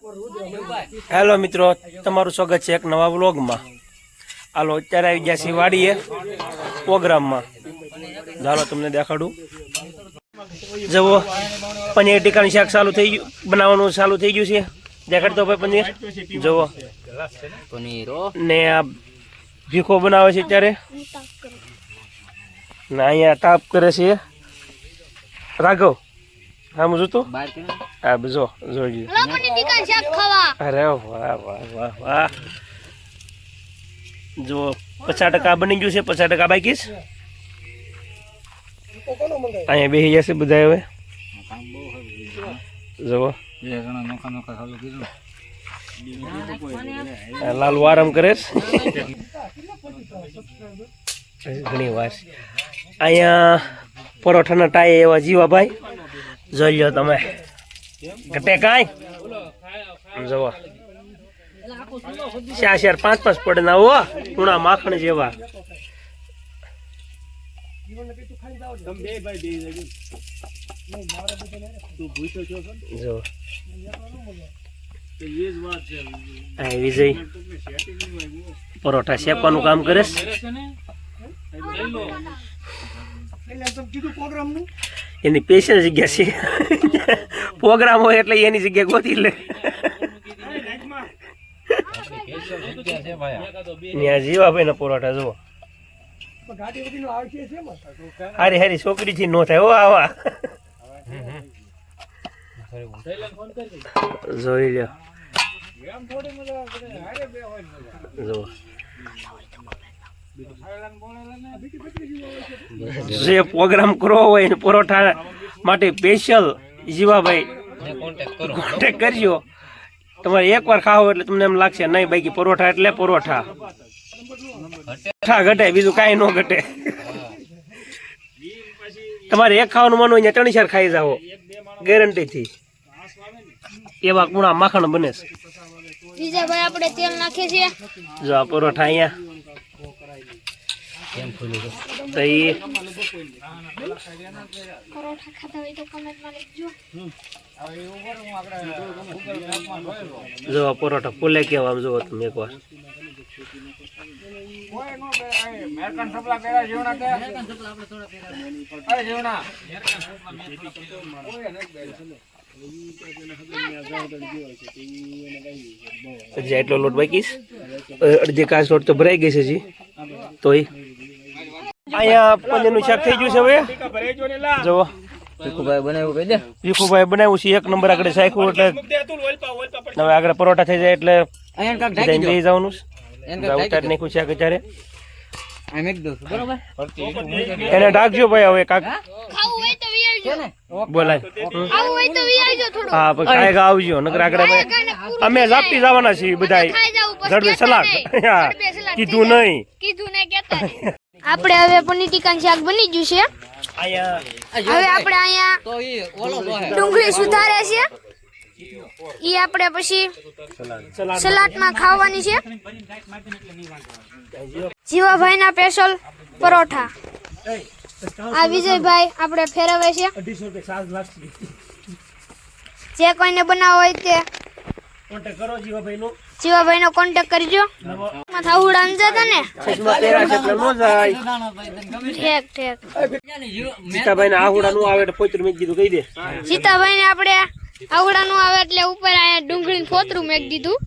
Hello મિત્રો, તમારું સ્વાગત છે એક નવા વ્લોગમાં. હાલો, અત્યારે આવી ગયા છીએ વાડીએ પ્રોગ્રામમાં. ચાલો તમને દેખાડું. જુઓ, પનીર ટીકાનું શાક ચાલુ થઈ ગયું, બનાવવાનું ચાલુ થઈ ગયું છે. દેખાડતો ભાઈ પનીર. જુઓ ને આ ભીખો બનાવે છે અત્યારે ને અહીંયા તાપ કરે છે રાઘવ. હા હું જોતું હા જો જોઈ અરે વાહ વાહ વાહ વાહ. જો 50% બની ગયું છે, 50% બાકી છે. અહીંયા બેસી જશે બધા હવે. જુઓ લાલુ આરામ કરે ઘણી વાર. અહીંયા પરોઠાના ટાય એવા જીવાભાઈ જોઈ લો તમે. ઘટે કાંઈ જુઓ 4-4 5-5 પડે ના હો ઉણા માખણ જેવા. જો વિજય પરોઠા શેકવાનું કામ કરે. એની સ્પેશિયલ જગ્યા છે. પ્રોગ્રામ હોય એટલે એની જગ્યા ગોતી લે. ત્યાં જીવાભાઈ ના પરોઠા જુઓ. હારી હારી છોકરી થી નો થાય હો આવા. જોઈ લ્યો જે પ્રોગ્રામ કરવો હોય પરોઠા માટે સ્પેશિયલ જીવાભાઈ કોન્ટેક્ટ કરજો. તમારે એકવાર ખાવો એટલે તમને એમ લાગશે નહીં બાકી પરોઠા એટલે પરોઠા ઘટે, બીજું કાંઈ ન ઘટે. તમારે એક ખાવાનું મન હોય 3-4 ખાઈ જાઓ ગેરંટીથી. એવા કુણા માખણ બને છે. વિજયભાઈ આપણે તેલ નાખીએ છીએ. જો આ પરોઠા અહીંયા તો ઈ પરોઠા ખાતા હોય તો કમેન્ટમાં લખજો. જો આ પરોઠા ફૂલે કેવા આમ જોવો તમે એકવાર. એટલો લોટ બાકી અડધી કાચ લોટ તો ભરાઈ ગઈ છે જી. તો અહીંયા પનીરનું શાક થઈ ગયું છે હવે. જુઓ ભીખુભાઈ બનાવ્યું છે 1 નંબર. આગળ શાખ્યું એટલે હવે આગળ પરોઠા થઈ જાય એટલે લઈ જવાનું ઉતારી નાખ્યું શાક અત્યારે. એને ઢાંકજો ભાઈ હવે કાક બોલાય. હા કાંઈક આવજો નકર આગળ અમે ઝાપટી જવાના છીએ બધા જડબે સલાડ. કીધું નહીં આપણે હવે પનીર ટીકાનું શાક બની ગયું છે. હવે આપણે અહીંયા ડુંગળી સુધારે છે ઈ આપણે પછી સલાડમાં ખાવાની છે. જીવાભાઈ ના સ્પેશિયલ પરોઠા આ વિજયભાઈ આપણે ફેરવે છે. જે કોઈને બનાવવો હોય તે જીવાભાઈ નો કોન્ટેક્ટ કરજો. થાઉડા અંજાતા ને સીતાભાઈ ને આહુડા નું આવે એટલે પોતરું મેં કીધું કહી દે. સીતાભાઈ ને આપણે આહુડા નું આવે એટલે ઉપર અહીંયા ડુંગળી ફોતરું મેં કીધું.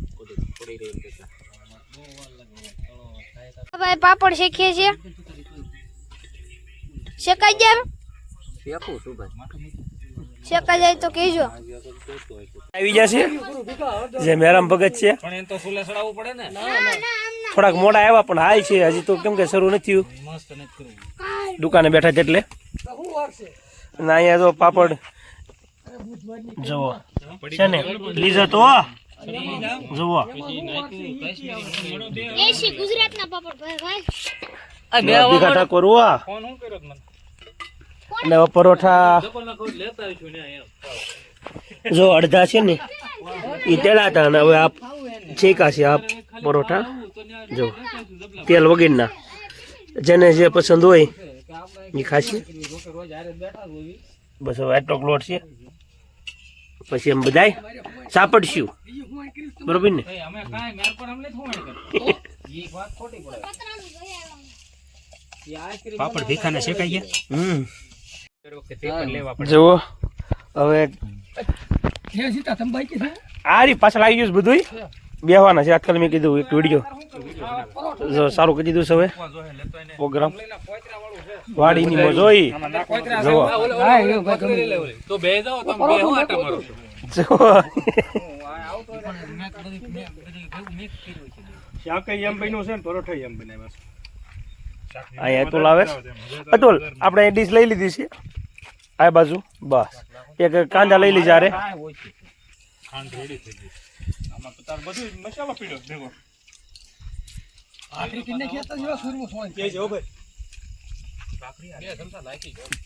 ભાઈ પાપડ શેકીએ છીએ. શેકાઈ જાય શેકાઈ જાય તો કહેજો. આવી જશે જે મેરામ ભગત છે. થોડાક મોડા આવ્યા પણ હાલ છે હજી તો કેમ કે શરૂ નથી દુકાને બેઠા છે એટલે. અને અહીંયા જો પાપડ જુઓ છે ને લીધો તો જુઓ ગુજરાતના પાપડ ભાઈ ઠાકોર અને પરોઠા જો અડધા છે ને એ તેડાતા અને હવે આપ શેકા છે. આપ પરોઠા જો તેલ વગેરેના જેને જે પસંદ હોય એ ખાશે. બસ હવે આટલો લોટ છે પછી એમ બધાય સાપડશું બરોબર ને પાપડ ભીખાને શેકાઈ ગયા. જુઓ હવે આ રી પાછળ આવી ગયું છે બધું બેહવાના છે. આજકાલ મેં કીધું એક વિડીયો સારું કરી દીધું છે. હવે પ્રોગ્રામ વાડીની મજોઈ જુઓ અહીંયા અતુલ આવે અતુલ આપણે ડીશ લઈ લીધી છે આ બાજુ બસ એક કાંદા લઈ લીધા રે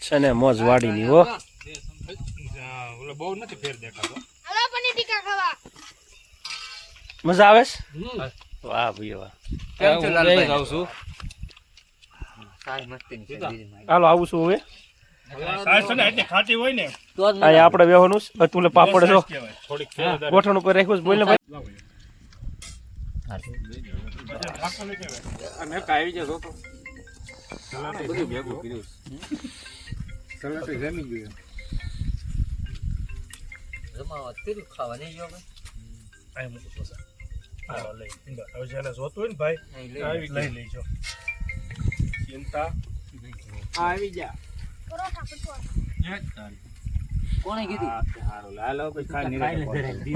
છે ને મોજ વાડીની હો હાલો પનીર ટીકા ખાવા. મજા આવે છે? વાહ ભાઈ વાહ. હાલો આવું છું હવે અહીંયા આપણે બેહવાનું અતુલે પાપડ છો ગોઠણ ઉપર રાખ્યું છે. બોલ ને ભાઈ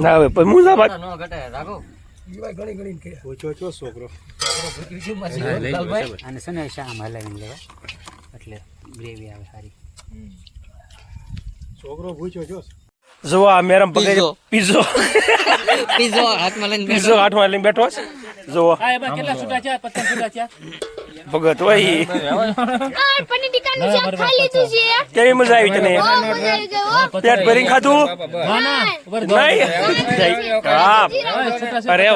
ના હવે પછી મુસાફર અને છે ને શામ હલાવીને લેવા એટલે ગ્રેવી આવે સારી. જો આ મેરમ પકડી પીઝો પીઝો હાથમાં લઈને બેઠો છે. જો ભગત હોય આ પનીર ટીકાનું શાક ખાઈ લીધું છે. કેવી મજા આવી તને? બહુ મજા આવી ગઈ હો. પેટ ભરીને ખાધું? ના. નહીં? હા અરે